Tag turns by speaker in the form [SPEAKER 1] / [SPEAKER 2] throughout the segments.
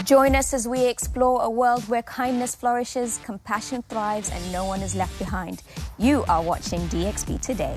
[SPEAKER 1] Join us as we explore a world where kindness flourishes, compassion thrives, and no one is left behind. You are watching DXB Today.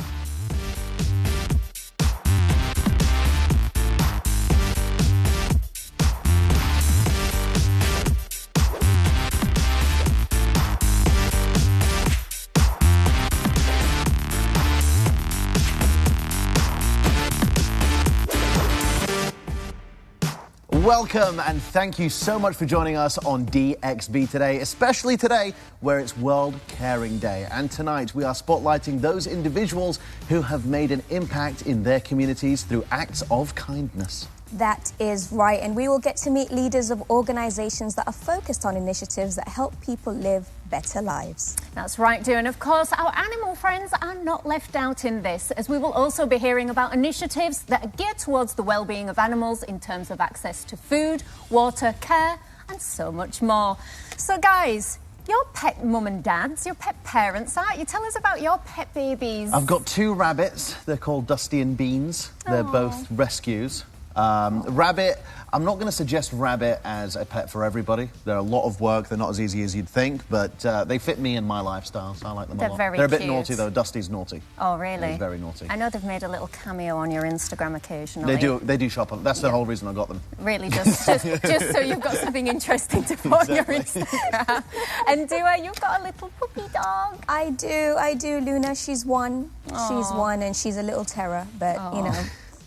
[SPEAKER 2] Welcome and thank you so much for joining us on DXB Today, especially today where it's World Caring Day. And tonight we are spotlighting those individuals who have made an impact in their communities through acts of kindness.
[SPEAKER 1] That is right, and we will get to meet leaders of organisations that are focused on initiatives that help people live better lives.
[SPEAKER 3] That's right, dear, and of course our animal friends are not left out in this, as we will also be hearing about initiatives that are geared towards the well-being of animals in terms of access to food, water, care and so much more. So guys, your pet mum and dads, your pet parents, aren't you? Tell us about your pet babies.
[SPEAKER 2] I've got two rabbits. They're called Dusty and Beans. They're both rescues. Rabbit, I'm not going to suggest rabbit as a pet for everybody. They're a lot of work. They're not as easy as you'd think, but they fit me in my lifestyle, so I like them a lot.
[SPEAKER 3] Very
[SPEAKER 2] They're a bit
[SPEAKER 3] cute.
[SPEAKER 2] Naughty, though. Dusty's naughty.
[SPEAKER 3] Oh, really?
[SPEAKER 2] He's very naughty.
[SPEAKER 3] I know they've made a little cameo on your Instagram occasionally.
[SPEAKER 2] They do shop on. That's the whole reason I got them.
[SPEAKER 3] Really, just so you've got something interesting to put on your Instagram. And you've got a little puppy dog.
[SPEAKER 1] I do, Luna. She's one. Aww. She's one, and she's a little terror, but you know.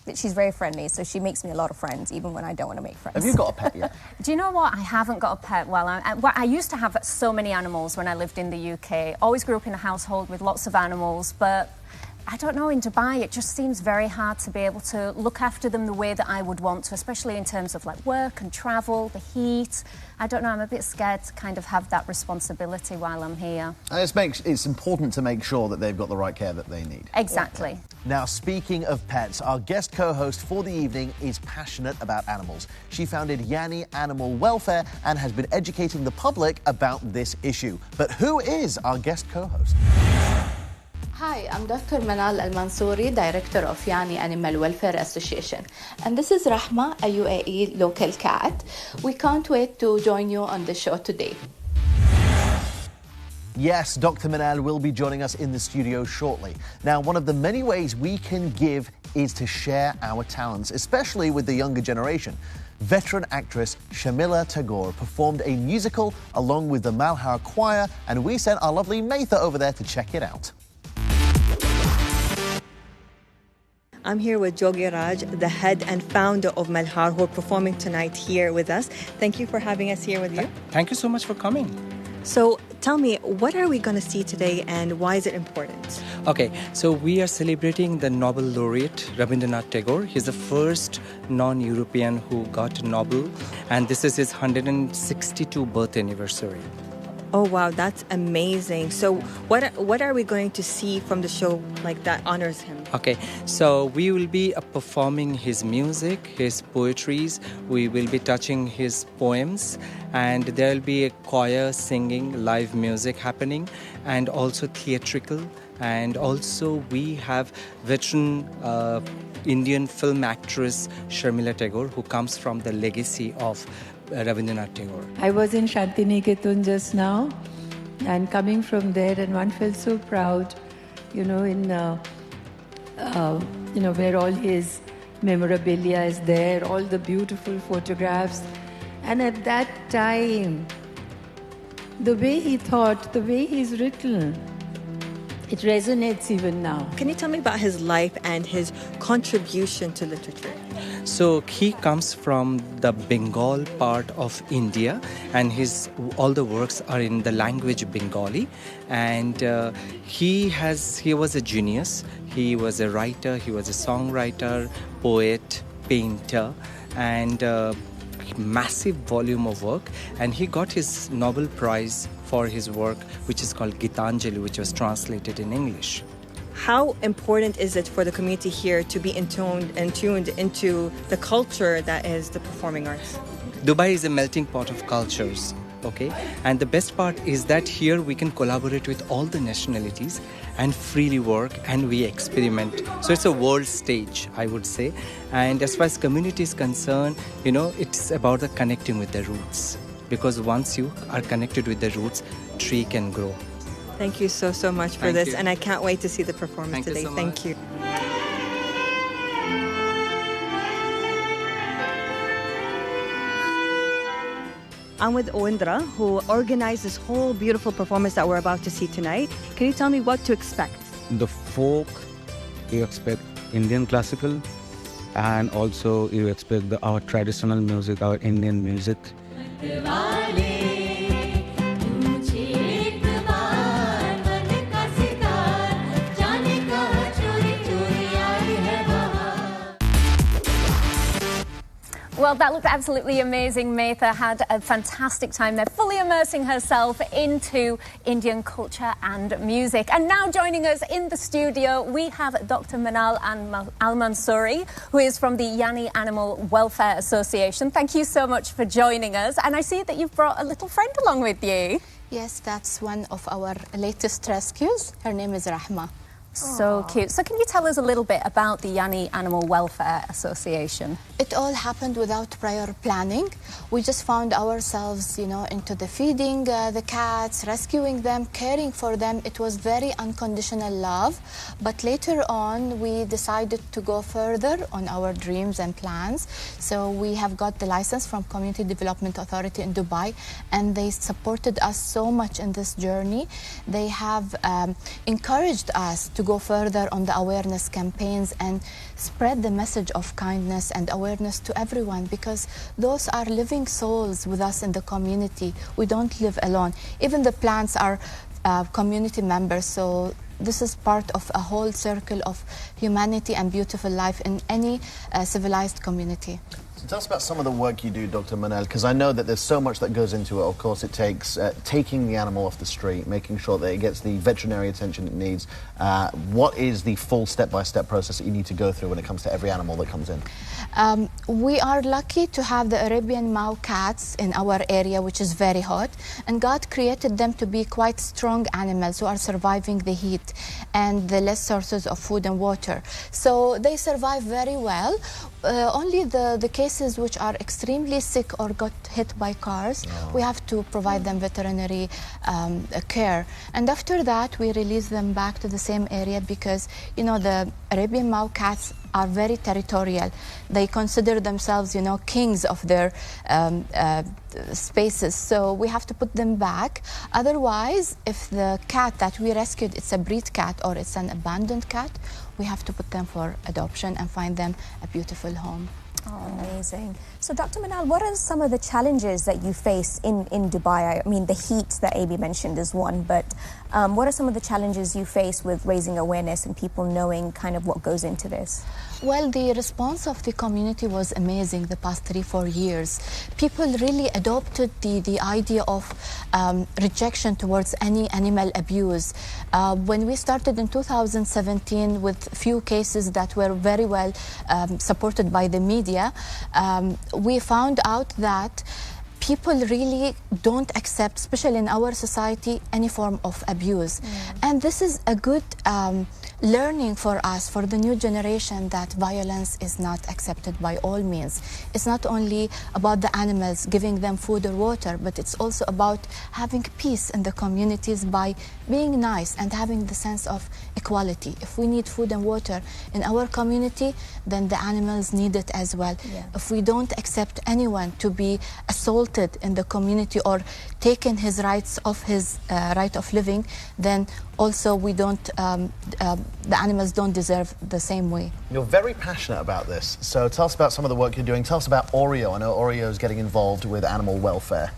[SPEAKER 1] But she's very friendly, so she makes me a lot of friends, even when I don't want to make friends.
[SPEAKER 2] Have you got a pet yet?
[SPEAKER 3] Do you know what? I haven't got a pet. Well, I used to have so many animals when I lived in the UK. Always grew up in a household with lots of animals, but I don't know, in Dubai it just seems very hard to be able to look after them the way that I would want to, especially in terms of like work and travel, the heat. I don't know, I'm a bit scared to kind of have that responsibility while I'm here.
[SPEAKER 2] And it's important to make sure that they've got the right care that they need.
[SPEAKER 3] Exactly.
[SPEAKER 2] Now, speaking of pets, our guest co-host for the evening is passionate about animals. She founded Yanni Animal Welfare and has been educating the public about this issue. But who is our guest co-host?
[SPEAKER 4] Hi, I'm Dr. Manal Al-Mansouri, Director of Yanni Animal Welfare Association. And this is Rahma, a UAE local cat. We can't wait to join you on the show today.
[SPEAKER 2] Yes, Dr. Manal will be joining us in the studio shortly. Now, one of the many ways we can give is to share our talents, especially with the younger generation. Veteran actress Sharmila Tagore performed a musical along with the Malhar Choir, and we sent our lovely Matha over there to check it out.
[SPEAKER 5] I'm here with Jogi Raj, the head and founder of Malhar, who are performing tonight here with us. Thank you for having us here with you.
[SPEAKER 6] Thank you so much for coming.
[SPEAKER 5] So tell me, what are we going to see today and why is it important?
[SPEAKER 6] Okay, so we are celebrating the Nobel laureate, Rabindranath Tagore. He's the first non-European who got a Nobel, and this is his 162th birth anniversary.
[SPEAKER 5] Oh, wow, that's amazing. So what are we going to see from the show like that honors him?
[SPEAKER 6] Okay, so we will be performing his music, his poetries. We will be touching his poems, and there will be a choir singing, live music happening, and also theatrical. And also we have veteran Indian film actress Sharmila Tagore, who comes from the legacy of Rabindranath Tagore.
[SPEAKER 7] I was in Shantiniketan just now, and coming from there, and one felt so proud, where all his memorabilia is there, all the beautiful photographs. And at that time, the way he thought, the way he's written, it resonates even now.
[SPEAKER 5] Can you tell me about his life and his contribution to literature?
[SPEAKER 6] So he comes from the Bengal part of India, and all the works are in the language Bengali. And he was a genius. He was a writer. He was a songwriter, poet, painter, and massive volume of work. And he got his Nobel Prize for his work, which is called Gitanjali, which was translated in English.
[SPEAKER 5] How important is it for the community here to be tuned into the culture that is the performing arts?
[SPEAKER 6] Dubai is a melting pot of cultures. Okay, and the best part is that here we can collaborate with all the nationalities and freely work, and we experiment. So it's a world stage, I would say. And as far as community is concerned, you know, it's about the connecting with the roots, because once you are connected with the roots, tree can grow.
[SPEAKER 5] Thank you so much for this, and I can't wait to see the performance today. Thank you. I'm with Owindra, who organized this whole beautiful performance that we're about to see tonight. Can you tell me what to expect?
[SPEAKER 8] The folk, you expect Indian classical, and also you expect our traditional music, our Indian music.
[SPEAKER 3] Well, that looked absolutely amazing. Metha had a fantastic time there, fully immersing herself into Indian culture and music. And now joining us in the studio, we have Dr. Manal Al-Mansouri, who is from the Yanni Animal Welfare Association. Thank you so much for joining us. And I see that you've brought a little friend along with you.
[SPEAKER 4] Yes, that's one of our latest rescues. Her name is Rahma.
[SPEAKER 3] So cute. So can you tell us a little bit about the Yanni Animal Welfare Association?
[SPEAKER 4] It all happened without prior planning. We just found ourselves, you know, into the feeding the cats, rescuing them, caring for them. It was very unconditional love. But later on, we decided to go further on our dreams and plans. So we have got the license from Community Development Authority in Dubai, and they supported us so much in this journey. They have encouraged us to go further on the awareness campaigns and spread the message of kindness and awareness to everyone, because those are living souls with us in the community. We don't live alone. Even the plants are community members, so this is part of a whole circle of humanity and beautiful life in any civilized community.
[SPEAKER 2] So tell us about some of the work you do, Dr. Manal, because I know that there's so much that goes into it. Of course, it takes taking the animal off the street, making sure that it gets the veterinary attention it needs. What is the full step-by-step process that you need to go through when it comes to every animal that comes in?
[SPEAKER 4] We are lucky to have the Arabian Mau cats in our area, which is very hot, and God created them to be quite strong animals who are surviving the heat and the less sources of food and water. So they survive very well. Only the cases which are extremely sick or got hit by cars, we have to provide them veterinary care. And after that, we release them back to the same area, because, you know, the Arabian Mau cats are very territorial. They consider themselves, you know, kings of their spaces. So we have to put them back. Otherwise, if the cat that we rescued, it's a breed cat or it's an abandoned cat, we have to put them for adoption and find them a beautiful home.
[SPEAKER 1] Oh, amazing. So, Dr. Manal, what are some of the challenges that you face in Dubai? I mean, the heat that AB mentioned is one, but what are some of the challenges you face with raising awareness and people knowing kind of what goes into this?
[SPEAKER 4] Well, the response of the community was amazing the past 3-4 years. People really adopted the idea of rejection towards any animal abuse. When we started in 2017 with few cases that were very well supported by the media, we found out that people really don't accept, especially in our society, any form of abuse. And this is a good learning for us, for the new generation, that violence is not accepted by all means. It's not only about the animals, giving them food or water, but it's also about having peace in the communities by being nice and having the sense of equality. If we need food and water in our community, then the animals need it as well. If we don't accept anyone to be assaulted in the community or taken his rights of his right of living, then also we don't, the animals don't deserve the same way.
[SPEAKER 2] You're very passionate about this, so tell us about some of the work you're doing. Tell us about Oreo. I know Oreo is getting involved with animal welfare.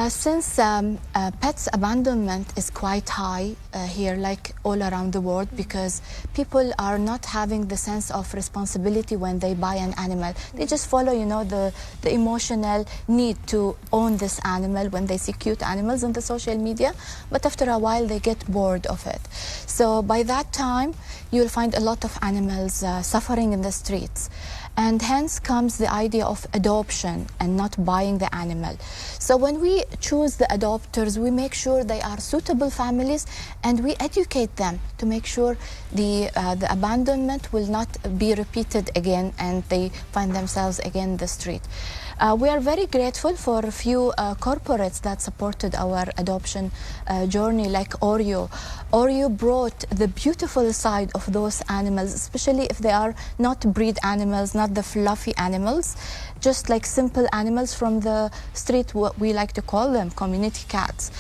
[SPEAKER 4] Since pets abandonment is quite high here, like all around the world, because people are not having the sense of responsibility when they buy an animal. They just follow, you know, the emotional need to own this animal when they see cute animals on the social media, but after a while they get bored of it. So by that time, you'll find a lot of animals suffering in the streets. and hence comes the idea of adoption and not buying the animal. So when we choose the adopters, we make sure they are suitable families, and we educate them to make sure the abandonment will not be repeated again and they find themselves again in the street. We are very grateful for a few corporates that supported our adoption journey, like Oreo. Oreo brought the beautiful side of those animals, especially if they are not breed animals, not the fluffy animals, just like simple animals from the street, what we like to call them, community cats,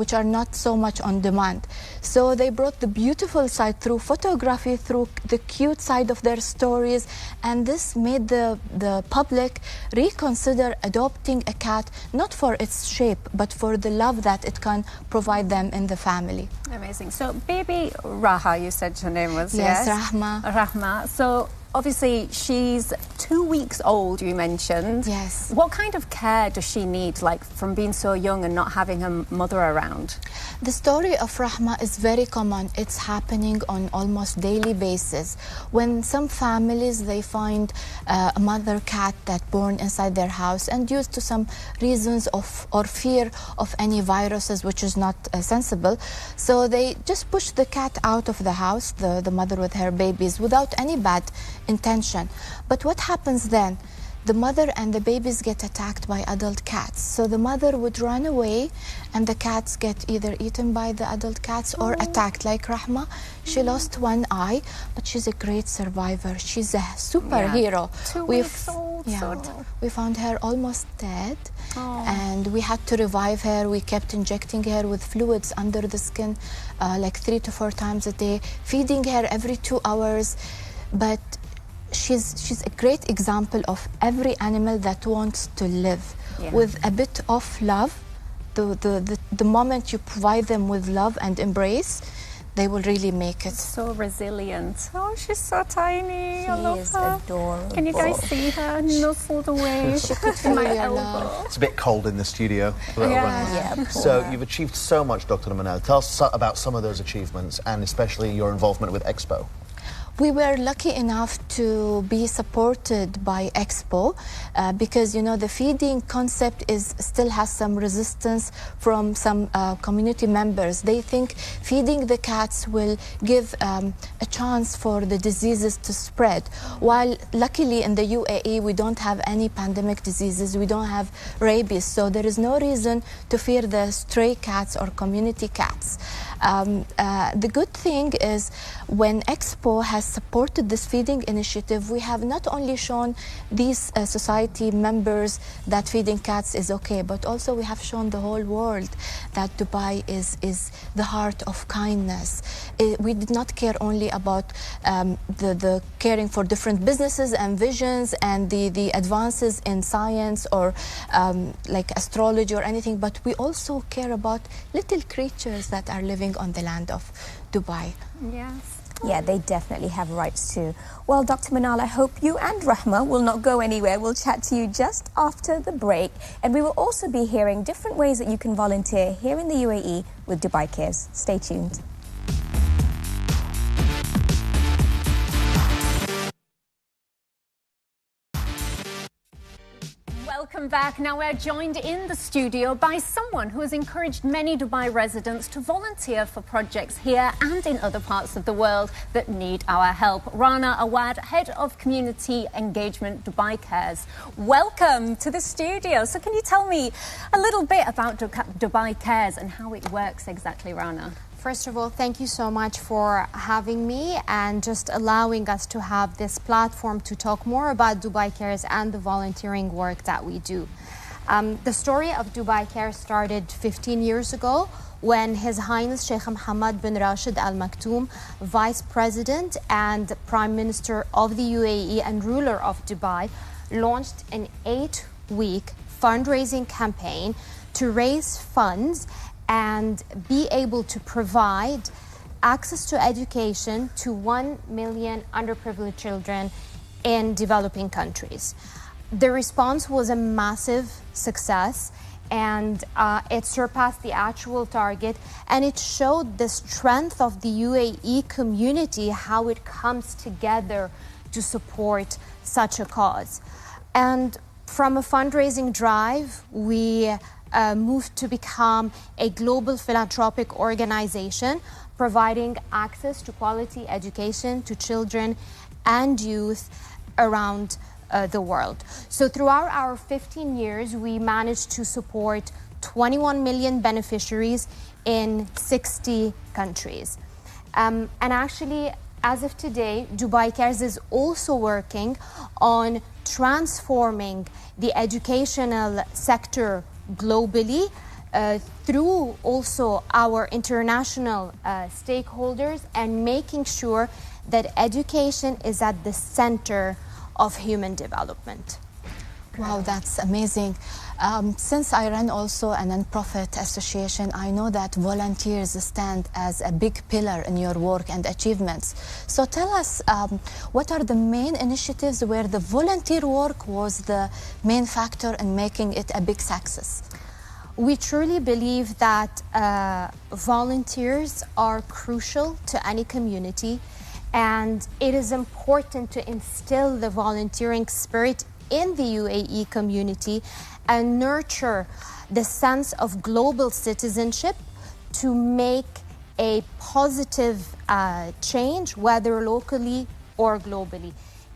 [SPEAKER 4] which are not so much on demand. So they brought the beautiful side through photography, through the cute side of their stories, and this made the public reconsider adopting a cat, not for its shape, but for the love that it can provide them in the family.
[SPEAKER 3] Amazing. So baby Raha, you said her name was,
[SPEAKER 4] yes?
[SPEAKER 3] Yes,
[SPEAKER 4] Rahma.
[SPEAKER 3] Rahma. So obviously she's 2 weeks old, you mentioned.
[SPEAKER 4] Yes.
[SPEAKER 3] What kind of care does she need, like from being so young and not having her mother around?
[SPEAKER 4] The story of Rahma is very common. It's happening on almost daily basis. When some families, they find a mother cat that born inside their house, and due to some reasons of or fear of any viruses, which is not sensible, so they just push the cat out of the house, the mother with her babies, without any bad intention. But what happens then? The mother and the babies get attacked by adult cats. So the mother would run away and the cats get either eaten by the adult cats or attacked. Like Rahma, she lost one eye, but she's a great survivor. She's a superhero.
[SPEAKER 3] Yeah. 2 weeks old.
[SPEAKER 4] We found her almost dead, and we had to revive her. We kept injecting her with fluids under the skin like 3 to 4 times a day, feeding her every 2 hours. But she's a great example of every animal that wants to live with a bit of love. The moment you provide them with love and embrace, they will really make it.
[SPEAKER 3] So resilient. Oh, she's so tiny. I love her.
[SPEAKER 1] She is adorable.
[SPEAKER 3] Can you guys see her nuzzled away? She could feel my elbow.
[SPEAKER 2] It's a bit cold in the studio. So you've achieved so much, Dr. Manal. Tell us about some of those achievements, and especially your involvement with Expo.
[SPEAKER 4] We were lucky enough to be supported by Expo because, you know, the feeding concept still has some resistance from some community members. They think feeding the cats will give a chance for the diseases to spread. While luckily in the UAE we don't have any pandemic diseases, we don't have rabies, so there is no reason to fear the stray cats or community cats. The good thing is when Expo has supported this feeding initiative, we have not only shown these society members that feeding cats is okay, but also we have shown the whole world that Dubai is the heart of kindness. We did not care only about the caring for different businesses and visions and the advances in science or like astrology or anything, but we also care about little creatures that are living on the land of Dubai.
[SPEAKER 3] Yes.
[SPEAKER 1] Yeah, they definitely have rights too. Well, Dr. Manal, I hope you and Rahma will not go anywhere. We'll chat to you just after the break. And we will also be hearing different ways that you can volunteer here in the UAE with Dubai Cares. Stay tuned.
[SPEAKER 3] Welcome back. Now we're joined in the studio by someone who has encouraged many Dubai residents to volunteer for projects here and in other parts of the world that need our help. Rana Awad, Head of Community Engagement, Dubai Cares. Welcome to the studio. So can you tell me a little bit about Dubai Cares and how it works exactly, Rana?
[SPEAKER 9] First of all, thank you so much for having me and just allowing us to have this platform to talk more about Dubai Cares and the volunteering work that we do. The story of Dubai Cares started 15 years ago when His Highness Sheikh Mohammed bin Rashid Al Maktoum, Vice President and Prime Minister of the UAE and ruler of Dubai, launched an 8-week fundraising campaign to raise funds and be able to provide access to education to 1 million underprivileged children in developing countries. The response was a massive success, and it surpassed the actual target, and it showed the strength of the UAE community, how it comes together to support such a cause. And from a fundraising drive, we moved to become a global philanthropic organization, providing access to quality education to children and youth around the world. So throughout our 15 years, we managed to support 21 million beneficiaries in 60 countries. And actually, as of today, Dubai Cares is also working on transforming the educational sector globally through also our international stakeholders and making sure that education is at the center of human development.
[SPEAKER 4] Wow, that's amazing. Since I run also a non-profit association, I know that volunteers stand as a big pillar in your work and achievements. So tell us, what are the main initiatives where the volunteer work was the main factor in making it a big success?
[SPEAKER 9] We truly believe that volunteers are crucial to any community, and it is important to instill the volunteering spirit in the UAE community and nurture the sense of global citizenship to make a positive change, whether locally or globally.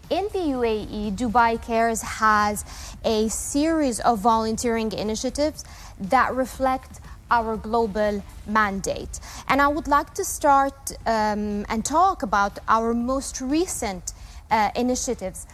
[SPEAKER 9] In the UAE, Dubai Cares has a series of volunteering initiatives that reflect our global mandate. And I would like to start and talk about our most recent initiatives.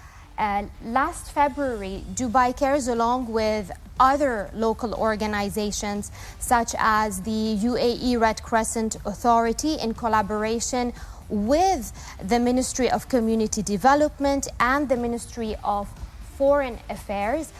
[SPEAKER 9] Last February, Dubai Cares, along with other local organizations such as the UAE Red Crescent Authority, in collaboration with the Ministry of Community Development and the Ministry of Foreign Affairs,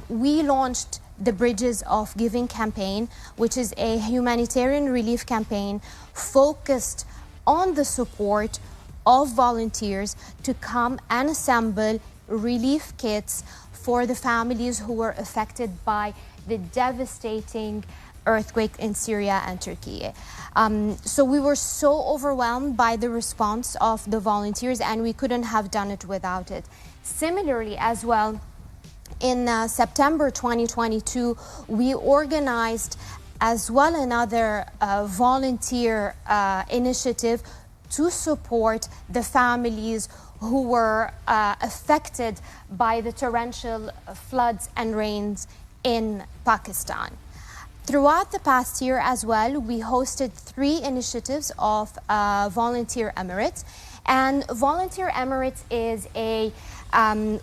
[SPEAKER 9] we launched the Bridges of Giving campaign, which is a humanitarian relief campaign focused on the support of volunteers to come and assemble relief kits for the families who were affected by the devastating earthquake in Syria and Turkey. So we were so overwhelmed by the response of the volunteers, and we couldn't have done it without it. Similarly as well, in September 2022, we organized as well another volunteer initiative to support the families who were affected by the torrential floods and rains in Pakistan. Throughout the past year as well, we hosted 3 initiatives of Volunteer Emirates. And Volunteer Emirates is a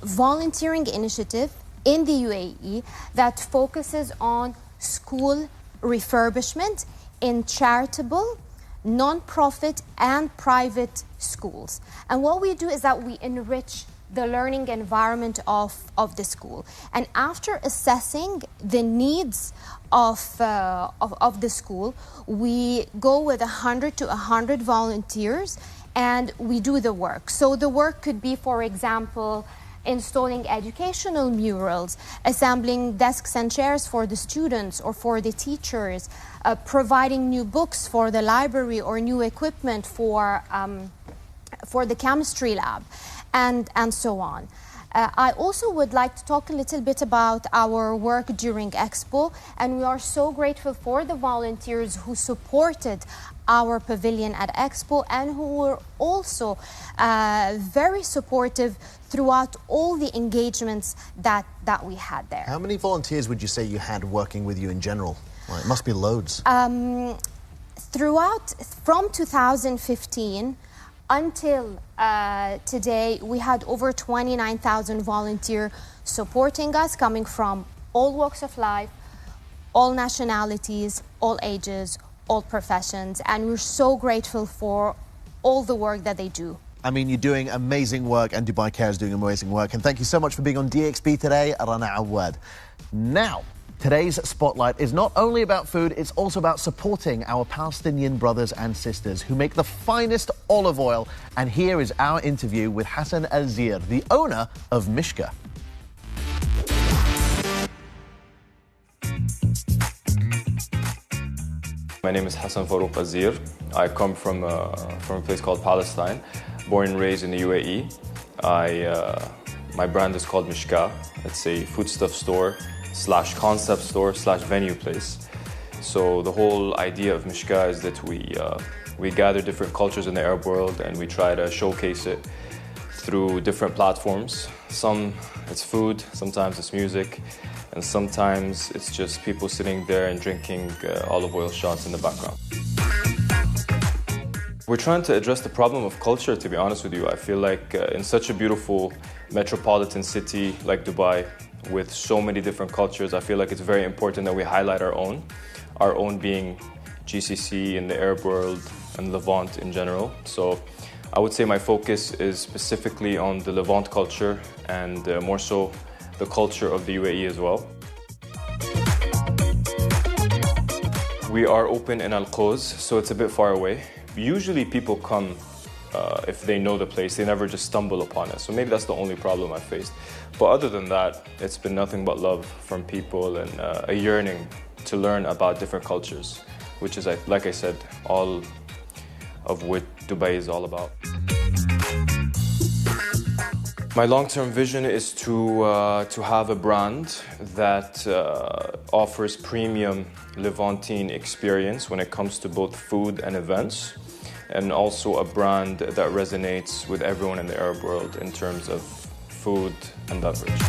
[SPEAKER 9] volunteering initiative in the UAE that focuses on school refurbishment in charitable, non-profit and private schools. And what we do is that we enrich the learning environment of the school. And after assessing the needs of the school, we go with 100 to 100 volunteers and we do the work. So the work could be, for example, installing educational murals, assembling desks and chairs for the students or for the teachers, providing new books for the library or new equipment for the chemistry lab, and so on. I also would like to talk a little bit about our work during Expo, and we are so grateful for the volunteers who supported our pavilion at Expo and who were also very supportive throughout all the engagements that we had there.
[SPEAKER 2] How many volunteers would you say you had working with you in general? Well, it must be loads.
[SPEAKER 9] From 2015 until today, we had over 29,000 volunteers supporting us, coming from all walks of life, all nationalities, all ages, all professions, and we're so grateful for all the work that they do.
[SPEAKER 2] I mean, you're doing amazing work, and Dubai Care is doing amazing work. And thank you so much for being on DXB today, Rana Awad. Now, today's Spotlight is not only about food, it's also about supporting our Palestinian brothers and sisters who make the finest olive oil. And here is our interview with Hassan Al-Zir, the owner of Mishka.
[SPEAKER 10] My name is Hassan Farouk Al-Zir. I come from a place called Palestine, born and raised in the UAE. I My brand is called Mishka. It's a foodstuff store / concept store / venue place. So the whole idea of Mishka is that we gather different cultures in the Arab world and we try to showcase it through different platforms. Some it's food, sometimes it's music, and sometimes it's just people sitting there and drinking olive oil shots in the background. We're trying to address the problem of culture, to be honest with you. I feel like in such a beautiful metropolitan city like Dubai, with so many different cultures, I feel like it's very important that we highlight our own being GCC in the Arab world and Levant in general. So I would say my focus is specifically on the Levant culture and more so the culture of the UAE as well. We are open in Al Quoz, so it's a bit far away. Usually people come if they know the place, they never just stumble upon it. So maybe that's the only problem I faced. But other than that, it's been nothing but love from people and a yearning to learn about different cultures, which is, like I said, all of what Dubai is all about. My long-term vision is to have a brand that offers premium Levantine experience when it comes to both food and events, and also a brand that resonates with everyone in the Arab world in terms of food and beverage.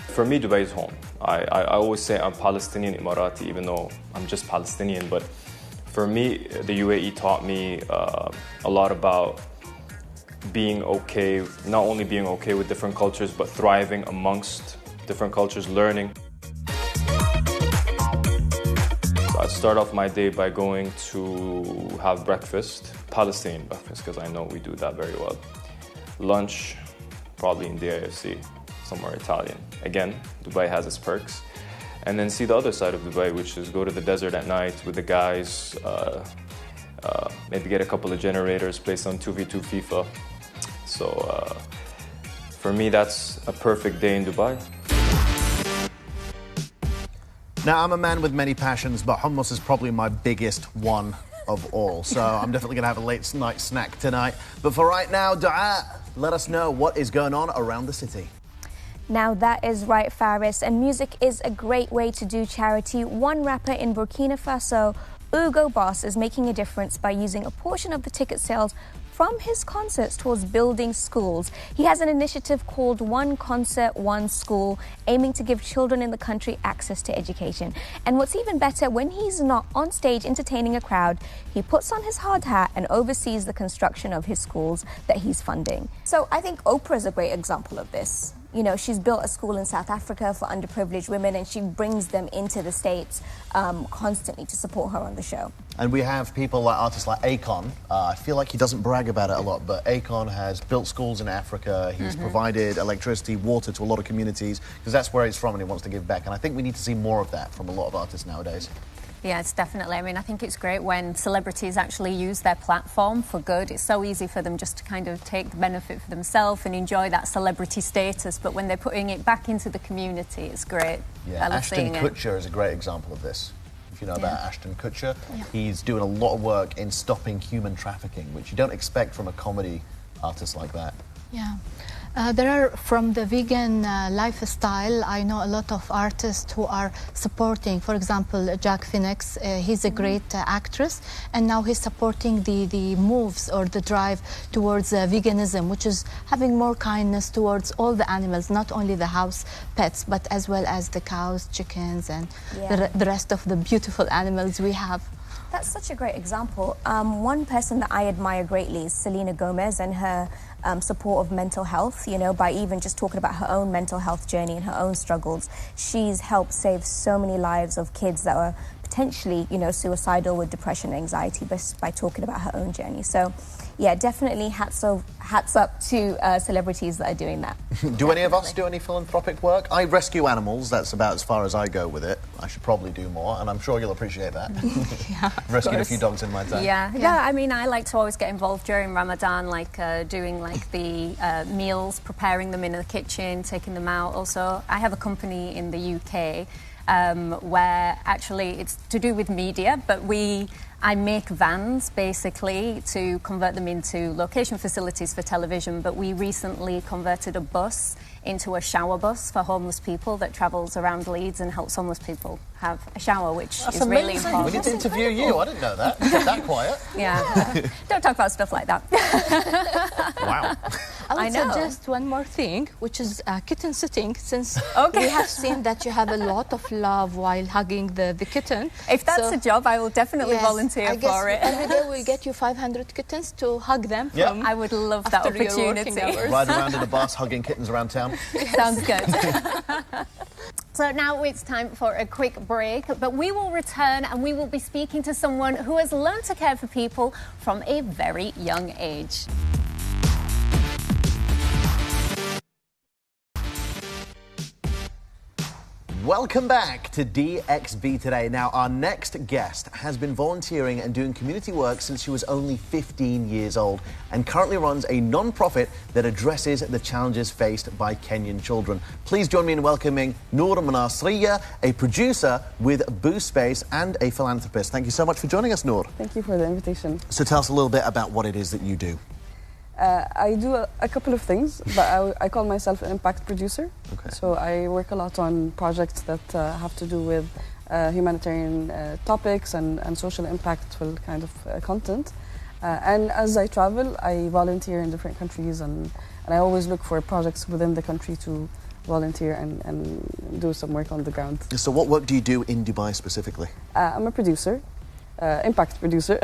[SPEAKER 10] For me, Dubai is home. I always say I'm Palestinian Emirati, even though I'm just Palestinian, but for me, the UAE taught me a lot about being okay, not only being okay with different cultures, but thriving amongst different cultures, learning. So I'd start off my day by going to have breakfast, Palestinian breakfast, because I know we do that very well. Lunch, probably in the AFC, somewhere Italian. Again, Dubai has its perks. And then see the other side of Dubai, which is go to the desert at night with the guys, maybe get a couple of generators, play some 2v2 FIFA. So for me, that's a perfect day in Dubai.
[SPEAKER 2] Now, I'm a man with many passions, but hummus is probably my biggest one of all. So I'm definitely going to have a late night snack tonight. But for right now, Dua, let us know what is going on around the city.
[SPEAKER 1] Now that is right, Faris, and music is a great way to do charity. One rapper in Burkina Faso, Ugo Boss, is making a difference by using a portion of the ticket sales from his concerts towards building schools. He has an initiative called One Concert, One School, aiming to give children in the country access to education. And what's even better, when he's not on stage entertaining a crowd, he puts on his hard hat and oversees the construction of his schools that he's funding. So I think Oprah is a great example of this. You know, she's built a school in South Africa for underprivileged women, and she brings them into the States constantly to support her on the show. And we have people like artists like Akon. I feel like he doesn't brag about it a lot, but Akon has built schools in Africa. He's provided electricity, water to a lot of communities, because that's where he's from and he wants to give back. And I think we need to see more of that from a lot of artists nowadays.
[SPEAKER 3] Yeah, it's definitely. I mean, I think it's great when celebrities actually use their platform for good. It's so easy for them just to kind of take the benefit for themselves and enjoy that celebrity status. But when they're putting it back into the community, it's great.
[SPEAKER 2] Yeah, Ashton Kutcher is a great example of this. If you know about Ashton Kutcher, he's doing a lot of work in stopping human trafficking, which you don't expect from a comedy artist like that.
[SPEAKER 4] Yeah. There are, from the vegan lifestyle, I know a lot of artists who are supporting, for example, Jack Phoenix, he's a great actress, and now he's supporting the moves or the drive towards veganism, which is having more kindness towards all the animals, not only the house pets, but as well as the cows, chickens, and the rest of the beautiful animals we have.
[SPEAKER 1] That's such a great example. One person that I admire greatly is Selena Gomez and her support of mental health, you know, by even just talking about her own mental health journey and her own struggles. She's helped save so many lives of kids that were potentially, you know, suicidal with depression and anxiety just by talking about her own journey. So, yeah, definitely hats up to celebrities that are doing that.
[SPEAKER 2] Do any of us do any philanthropic work? I rescue animals. That's about as far as I go with it. I should probably do more, and I'm sure you'll appreciate that. Rescued a few dogs in my time.
[SPEAKER 3] Yeah. I mean, I like to always get involved during Ramadan, like doing like the meals, preparing them in the kitchen, taking them out. Also, I have a company in the UK where actually it's to do with media, but we I make vans basically to convert them into location facilities for television, but we recently converted a bus into a shower bus for homeless people that travels around Leeds and helps homeless people have a shower, which
[SPEAKER 2] That's
[SPEAKER 3] is
[SPEAKER 2] amazing.
[SPEAKER 3] really important.
[SPEAKER 2] We need to interview you. I didn't know that. You kept that quiet.
[SPEAKER 3] Yeah. Don't talk about stuff like that.
[SPEAKER 2] Wow.
[SPEAKER 4] I would suggest one more thing, which is kitten sitting, since
[SPEAKER 3] Okay.
[SPEAKER 4] we have seen that you have a lot of love while hugging the kitten.
[SPEAKER 3] If that's a job, I will definitely
[SPEAKER 4] Yes,
[SPEAKER 3] volunteer
[SPEAKER 4] I guess
[SPEAKER 3] for it.
[SPEAKER 4] every day we'll get you 500 kittens to hug them
[SPEAKER 2] Yeah.
[SPEAKER 4] from
[SPEAKER 3] I would love that
[SPEAKER 4] after your
[SPEAKER 3] opportunity.
[SPEAKER 4] working hours.
[SPEAKER 2] Riding around in a bus, hugging kittens around town.
[SPEAKER 3] Sounds good. So now it's time for a quick break, but we will return and we will be speaking to someone who has learned to care for people from a very young age.
[SPEAKER 2] Welcome back to DXB Today. Now, our next guest has been volunteering and doing community work since she was only 15 years old and currently runs a non-profit that addresses the challenges faced by Kenyan children. Please join me in welcoming Nur M, a producer with Boost Space and a philanthropist. Thank you so much for joining us, Nur.
[SPEAKER 11] Thank you for the invitation.
[SPEAKER 2] So tell us a little bit about what it is that you do.
[SPEAKER 11] I do a couple of things, but I call myself an impact producer.
[SPEAKER 2] Okay.
[SPEAKER 11] So I work a lot on projects that have to do with humanitarian topics and social impactful kind of content. And as I travel, I volunteer in different countries, and I always look for projects within the country to volunteer and do some work on the ground.
[SPEAKER 2] So what work do you do in Dubai specifically?
[SPEAKER 11] I'm a producer. Impact producer.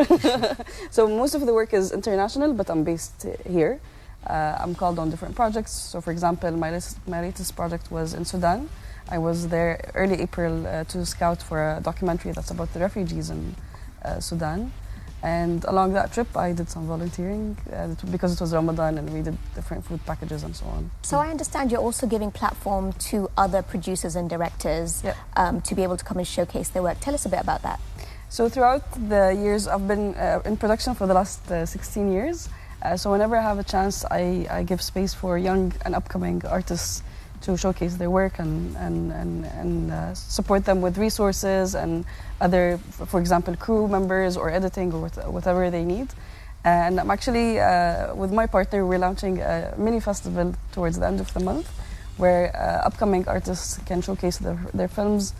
[SPEAKER 11] So most of the work is international, but I'm based here. I'm called on different projects. So for example, my latest project was in Sudan. I was there early April to scout for a documentary that's about the refugees in Sudan. And along that trip, I did some volunteering because it was Ramadan and we did different food packages and so on.
[SPEAKER 1] So I understand you're also giving platform to other producers and directors to be able to come and showcase their work. Tell us a bit about that.
[SPEAKER 11] So throughout the years, I've been in production for the last 16 years. So whenever I have a chance, I give space for young and upcoming artists to showcase their work and support them with resources and other, for example, crew members or editing or whatever they need. And I'm actually, with my partner, we're launching a mini festival towards the end of the month where upcoming artists can showcase their films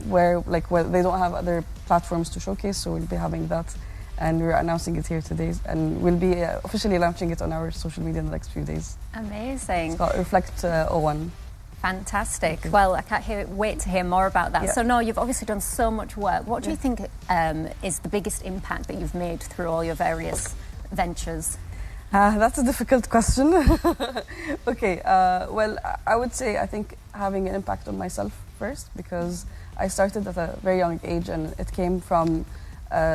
[SPEAKER 11] where they don't have other platforms to showcase, so we'll be having that, and we're announcing it here today, and we'll be officially launching it on our social media in the next few days.
[SPEAKER 3] Amazing.
[SPEAKER 11] It's called Reflect 01.
[SPEAKER 3] Fantastic. Well, I can't wait to hear more about that.
[SPEAKER 11] Yeah.
[SPEAKER 3] So, no, you've obviously done so much work. What do you think is the biggest impact that you've made through all your various ventures?
[SPEAKER 11] That's a difficult question. Okay, well, I would say I think having an impact on myself first, because I started at a very young age and it came from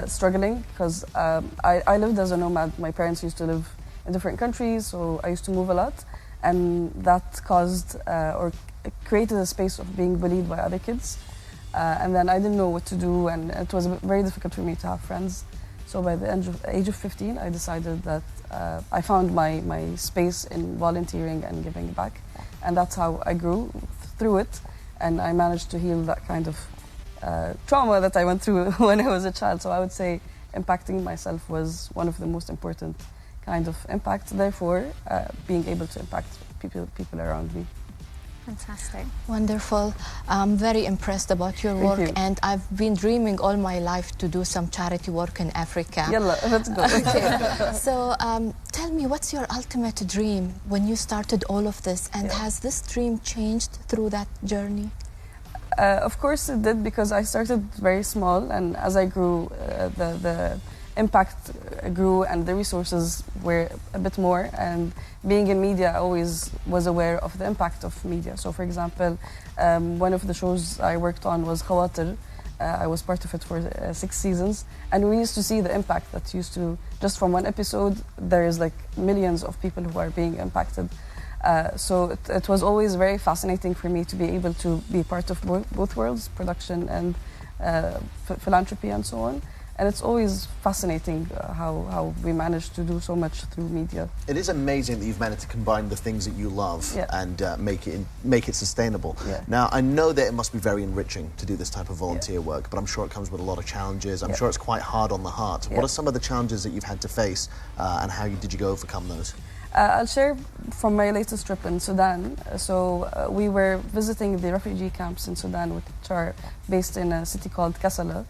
[SPEAKER 11] struggling because I lived as a nomad. My parents used to live in different countries, so I used to move a lot, and that caused or created a space of being bullied by other kids, and then I didn't know what to do, and it was very difficult for me to have friends. So by the age of 15, I decided that I found my space in volunteering and giving back, and that's how I grew through it, and I managed to heal that kind of trauma that I went through when I was a child. So I would say impacting myself was one of the most important kind of impact. Therefore, being able to impact people around me.
[SPEAKER 3] Fantastic.
[SPEAKER 4] Wonderful. I'm very impressed about your work, and I've been dreaming all my life to do some charity work in Africa.
[SPEAKER 11] Yalla, let's go.
[SPEAKER 4] Okay. So tell me, what's your ultimate dream when you started all of this, and has this dream changed through that journey?
[SPEAKER 11] Of course it did, because I started very small, and as I grew, the impact grew and the resources were a bit more, and being in media I always was aware of the impact of media. So for example, one of the shows I worked on was Khawatir. I was part of it for 6 seasons, and we used to see the impact that used to, just from one episode, there is like millions of people who are being impacted. So it was always very fascinating for me to be able to be part of both worlds, production and philanthropy and so on. And it's always fascinating how we manage to do so much through media.
[SPEAKER 2] It is amazing that you've managed to combine the things that you love and make it sustainable.
[SPEAKER 11] Yeah.
[SPEAKER 2] Now, I know that it must be very enriching to do this type of volunteer work, but I'm sure it comes with a lot of challenges. I'm sure it's quite hard on the heart. What are some of the challenges that you've had to face, and how did you overcome those?
[SPEAKER 11] I'll share from my latest trip in Sudan. We were visiting the refugee camps in Sudan, which are based in a city called Kassala,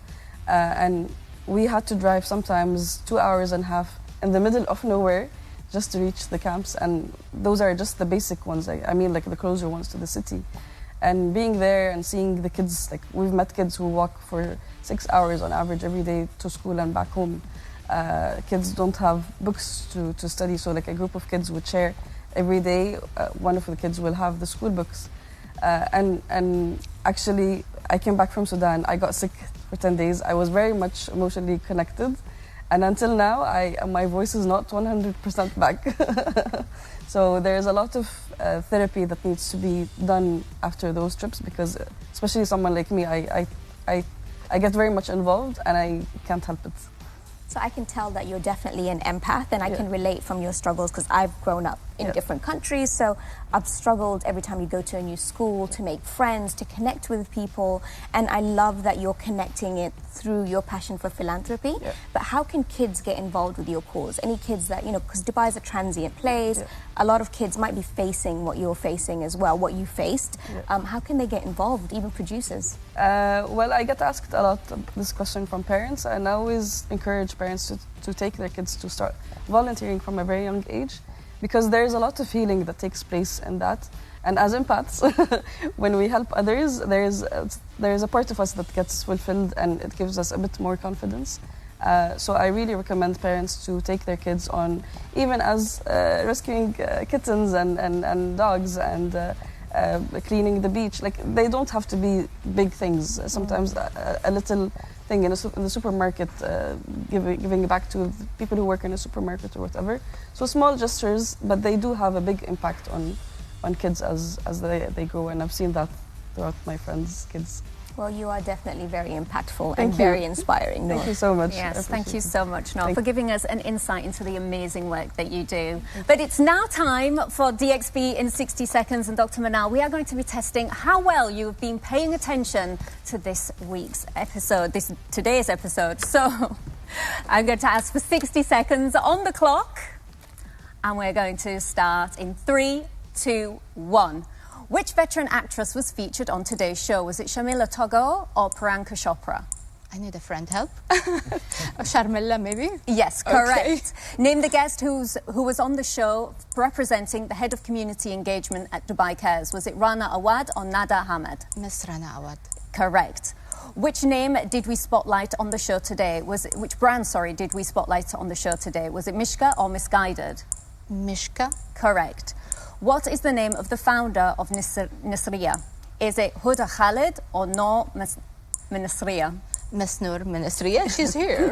[SPEAKER 11] and we had to drive sometimes 2.5 hours in the middle of nowhere just to reach the camps, and those are just the basic ones. I mean, like the closer ones to the city. And being there and seeing the kids, like we've met kids who walk for 6 hours on average every day to school and back home. Kids don't have books to study, so like a group of kids would share every day. One of the kids will have the school books. And actually, I came back from Sudan. I got sick for 10 days. I was very much emotionally connected. And until now, my voice is not 100% back. So there's a lot of therapy that needs to be done after those trips, because especially someone like me, I get very much involved and I can't help it.
[SPEAKER 1] So I can tell that you're definitely an empath, and I can relate from your struggles, because I've grown up in different countries, so I've struggled every time you go to a new school to make friends, to connect with people, and I love that you're connecting it through your passion for philanthropy. But how can kids get involved with your cause? Any kids that, because Dubai is a transient place, a lot of kids might be facing what you're facing as well, what you faced. How can they get involved, even producers?
[SPEAKER 11] Well, I get asked a lot this question from parents, and I always encourage parents to take their kids to start volunteering from a very young age, because there's a lot of healing that takes place in that. And as empaths, when we help others, there's a part of us that gets fulfilled, and it gives us a bit more confidence. So I really recommend parents to take their kids on, even as rescuing kittens and dogs and cleaning the beach. Like, they don't have to be big things. Sometimes a little thing in the supermarket, giving back to people who work in a supermarket or whatever. So small gestures, but they do have a big impact on kids as they grow, and I've seen that throughout my friends' kids.
[SPEAKER 1] Well, you are definitely very impactful and very inspiring, Noor.
[SPEAKER 11] Thank you so much.
[SPEAKER 3] Yes, thank you so much, Noor, for giving us an insight into the amazing work that you do. But it's now time for DXB in 60 seconds. And Dr. Manal, we are going to be testing how well you've been paying attention to this week's episode, today's episode. So I'm going to ask for 60 seconds on the clock. And we're going to start in 3, 2, 1. Which veteran actress was featured on today's show? Was it Sharmila Tagore or Priyanka Chopra?
[SPEAKER 4] I need a friend help. Sharmila, maybe?
[SPEAKER 3] Yes, correct. Okay. Name the guest who was on the show representing the head of community engagement at Dubai Cares. Was it Rana Awad or Nada Ahmed?
[SPEAKER 4] Miss Rana Awad.
[SPEAKER 3] Correct. Which name did we spotlight on the show today? Which brand, did we spotlight on the show today? Was it Mishka or Misguided?
[SPEAKER 4] Mishka.
[SPEAKER 3] Correct. What is the name of the founder of Nasria? Is it Huda Khalid or Noor Nasria?
[SPEAKER 4] Miss Noor Nasria, she's here.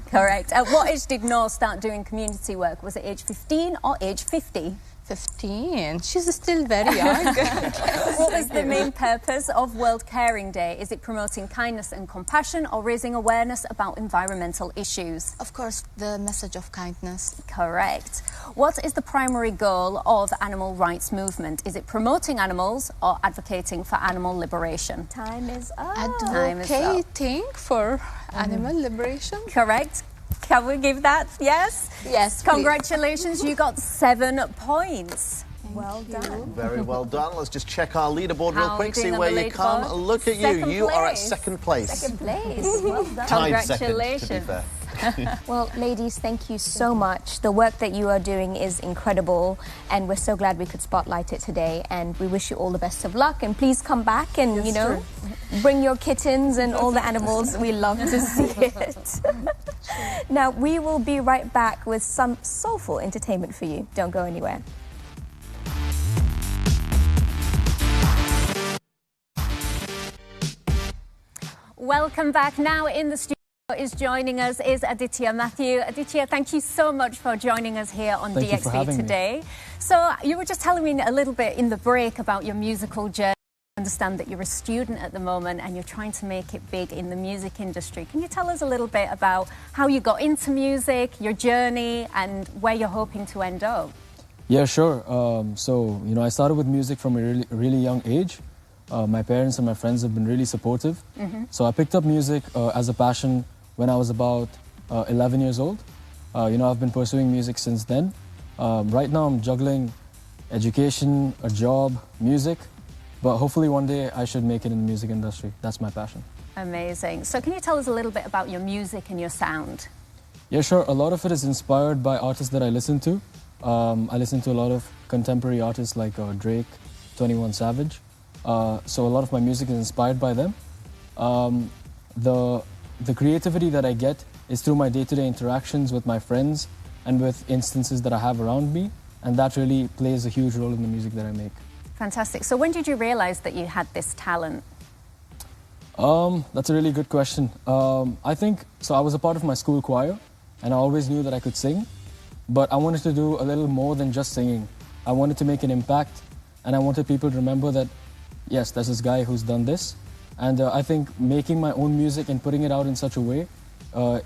[SPEAKER 3] Correct. At what age did Noor start doing community work? Was it age 15 or age 50?
[SPEAKER 4] 15. She's still very young.
[SPEAKER 3] What was the main purpose of World Caring Day? Is it promoting kindness and compassion or raising awareness about environmental issues?
[SPEAKER 4] Of course, the message of kindness.
[SPEAKER 3] Correct. What is the primary goal of the animal rights movement? Is it promoting animals or advocating for animal liberation?
[SPEAKER 1] Time is up.
[SPEAKER 4] Advocating for animal liberation.
[SPEAKER 3] Correct. Can we give that? Yes?
[SPEAKER 4] Yes,
[SPEAKER 3] congratulations, you got 7 points.
[SPEAKER 1] Well done.
[SPEAKER 2] Very well done. Let's just check our leaderboard real quick, see where you come. Look at you. You are at second place.
[SPEAKER 1] Second place. Well done.
[SPEAKER 3] Congratulations.
[SPEAKER 1] Well, ladies, thank you so much. The work that you are doing is incredible, and we're so glad we could spotlight it today, and we wish you all the best of luck, and please come back and, bring your kittens and all the animals. We love to see it. Now, we will be right back with some soulful entertainment for you. Don't go anywhere.
[SPEAKER 3] Welcome back. Now in the studio joining us is Aditya Matthew. Aditya, thank you so much for joining us here on DXB today. So you were just telling me a little bit in the break about your musical journey and understand that you're a student at the moment and you're trying to make it big in the music industry. Can you tell us a little bit about how you got into music, your journey, and where you're hoping to end up?
[SPEAKER 12] Yeah, sure. I started with music from a really young age. My parents and my friends have been really supportive. So I picked up music as a passion when I was about 11 years old. I've been pursuing music since then. Right now I'm juggling education, a job, music, but hopefully one day I should make it in the music industry. That's my passion.
[SPEAKER 3] Amazing. So can you tell us a little bit about your music and your sound?
[SPEAKER 12] Yeah, sure. A lot of it is inspired by artists that I listen to. I listen to a lot of contemporary artists like Drake, 21 Savage. So a lot of my music is inspired by them. The creativity that I get is through my day-to-day interactions with my friends and with instances that I have around me, and that really plays a huge role in the music that I make.
[SPEAKER 3] Fantastic. So when did you realize that you had this talent?
[SPEAKER 12] That's a really good question. I think, so I was a part of my school choir, and I always knew that I could sing, but I wanted to do a little more than just singing. I wanted to make an impact, and I wanted people to remember that, yes, there's this guy who's done this. And I think making my own music and putting it out in such a way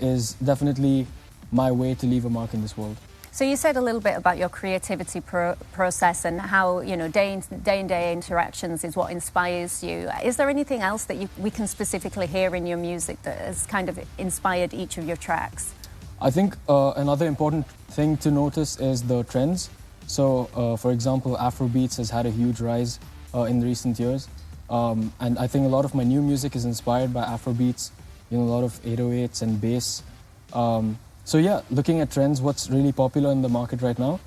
[SPEAKER 12] is definitely my way to leave a mark in this world.
[SPEAKER 3] So you said a little bit about your creativity process and how, day in day interactions is what inspires you. Is there anything else that we can specifically hear in your music that has kind of inspired each of your tracks?
[SPEAKER 12] I think another important thing to notice is the trends. So, for example, Afrobeats has had a huge rise in recent years. And I think a lot of my new music is inspired by Afrobeats, a lot of 808s and bass. So yeah, looking at trends, what's really popular in the market right now,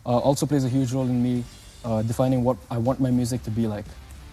[SPEAKER 12] also plays a huge role in me defining what I want my music to be like.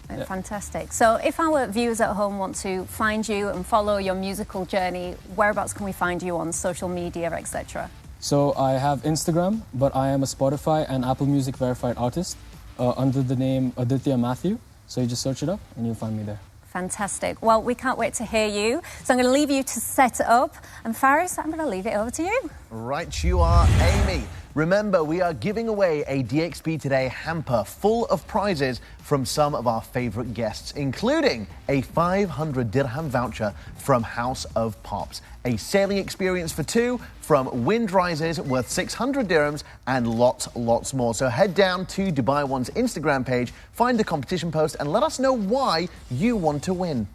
[SPEAKER 3] Yeah. Fantastic. So if our viewers at home want to find you and follow your musical journey, whereabouts can we find you on social media, etc.?
[SPEAKER 12] So I have Instagram, but I am a Spotify and Apple Music verified artist under the name Aditya Matthew. So you just search it up and you'll find me there.
[SPEAKER 3] Fantastic. Well, we can't wait to hear you. So I'm going to leave you to set it up. And Faris, I'm going to leave it over to you.
[SPEAKER 2] Right you are, Amy. Remember, we are giving away a DXB Today hamper full of prizes from some of our favourite guests, including a 500 dirham voucher from House of Pops, a sailing experience for two from Wind Rises worth 600 dirhams, and lots more. So head down to Dubai One's Instagram page, find the competition post, and let us know why you want to win.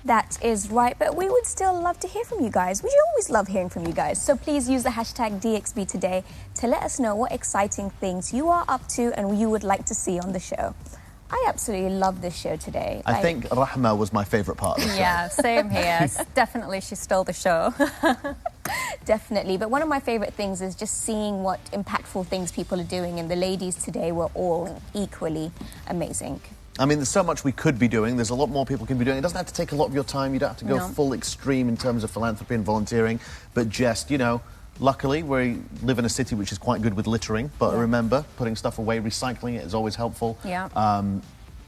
[SPEAKER 1] That is right, but we would still love to hear from you guys. We always love hearing from you guys. So please use the hashtag DXB Today to let us know what exciting things you are up to and you would like to see on the show. I absolutely love this show today.
[SPEAKER 2] I think Rahma was my favourite part of the show.
[SPEAKER 3] Yeah, same here. Definitely she stole the show.
[SPEAKER 1] Definitely, but one of my favourite things is just seeing what impactful things people are doing, and the ladies today were all equally amazing.
[SPEAKER 2] I mean, there's so much we could be doing. There's a lot more people can be doing. It doesn't have to take a lot of your time. You don't have to go full extreme in terms of philanthropy and volunteering. But just, luckily, we live in a city which is quite good with littering. But remember, putting stuff away, recycling it is always helpful.
[SPEAKER 3] Yeah.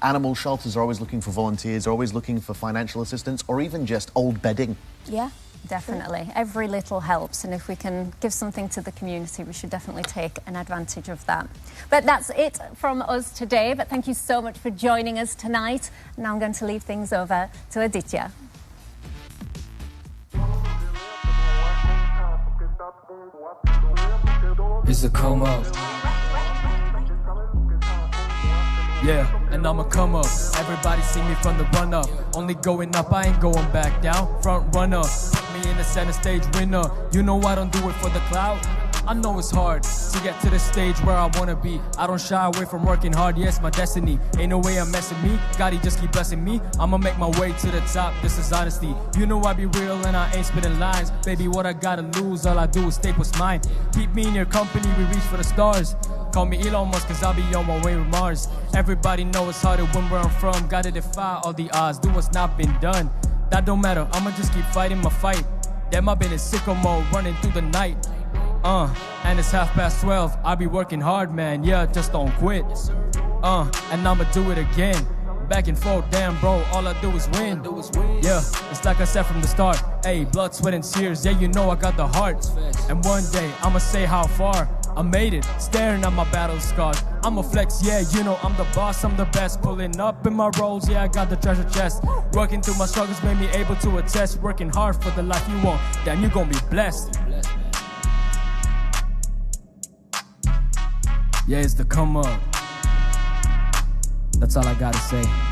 [SPEAKER 2] Animal shelters are always looking for volunteers, are always looking for financial assistance, or even just old bedding.
[SPEAKER 1] Yeah.
[SPEAKER 3] Definitely. Every little helps, and if we can give something to the community, we should definitely take an advantage of that. But that's it from us today, but thank you so much for joining us tonight. Now I'm going to leave things over to Aditya.
[SPEAKER 13] It's a come up. Yeah, and I'ma come up. Everybody see me from the run up. Only going up, I ain't going back down. Front runner, me in the center stage winner. You know I don't do it for the clout. I know it's hard to get to the stage where I wanna be. I don't shy away from working hard, yes, my destiny. Ain't no way I'm messing me, God, he just keep blessing me. I'ma make my way to the top, this is honesty. You know I be real and I ain't spitting lines. Baby, what I gotta lose, all I do is stay what's mine. Keep me in your company, we reach for the stars. Call me Elon Musk, cause I'll be on my way to Mars. Everybody know it's harder when where I'm from. Gotta defy all the odds, do what's not been done. That don't matter, I'ma just keep fighting my fight. Damn, I've been in sicko mode, running through the night. And it's 12:30, I be working hard, man, yeah, just don't quit. And I'ma do it again. Back and forth, damn bro, all I do is win. Yeah, it's like I said from the start. Hey, blood, sweat and tears, yeah, you know I got the heart. And one day, I'ma say how far. I made it, staring at my battle scars. I'm a flex, yeah, you know I'm the boss, I'm the best. Pulling up in my roles, yeah, I got the treasure chest. Working through my struggles made me able to attest. Working hard for the life you want, damn, you gon' be blessed. Yeah, it's the come up. That's all I gotta say.